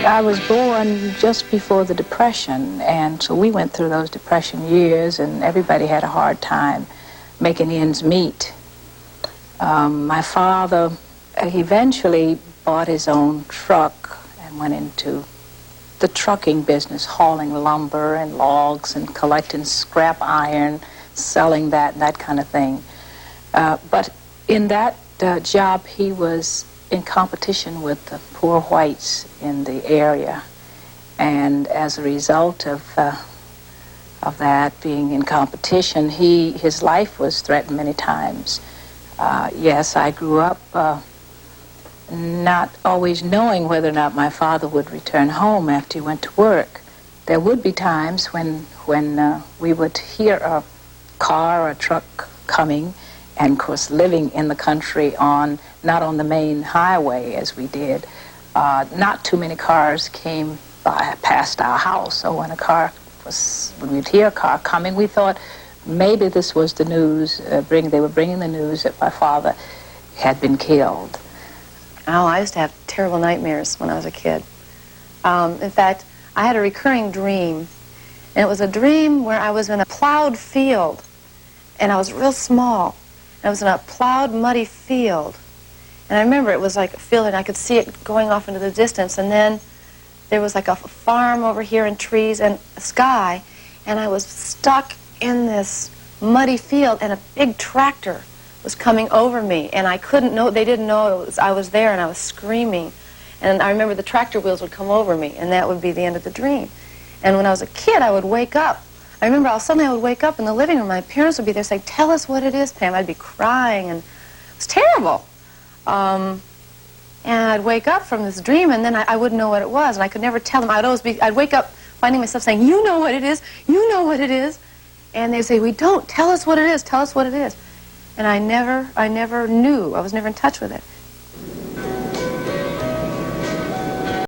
I was born just before the Depression, and so we went through those Depression years, and everybody had a hard time making ends meet. My father eventually bought his own truck and went into the trucking business, hauling lumber and logs and collecting scrap iron, selling that kind of thing. But in that job, he was in competition with the poor whites in the area, and as a result of that being in competition, his life was threatened many times. Yes, I grew up not always knowing whether or not my father would return home after he went to work. There would be times when we would hear a car or a truck coming, and of course living in the country not on the main highway as we did, not too many cars came past our house. So when when we'd hear a car coming, we thought maybe this was the news, they were bringing the news that my father had been killed. Oh, I used to have terrible nightmares when I was a kid. In fact, I had a recurring dream, and it was a dream where I was in a plowed field, and I was real small. I was in a plowed, muddy field, and I remember it was like a field, and I could see it going off into the distance, and then there was like a farm over here and trees and a sky, and I was stuck in this muddy field, and a big tractor was coming over me, and I couldn't know, they didn't know I was there, and I was screaming, and I remember the tractor wheels would come over me, and that would be the end of the dream. And when I was a kid, I would wake up. I remember suddenly I would wake up in the living room. My parents would be there saying, "Tell us what it is, Pam." I'd be crying, and it was terrible. And I'd wake up from this dream, and then I wouldn't know what it was, and I could never tell them. I'd wake up finding myself saying, "You know what it is, you know what it is." And they'd say, "We don't, tell us what it is, tell us what it is." And I never knew, I was never in touch with it.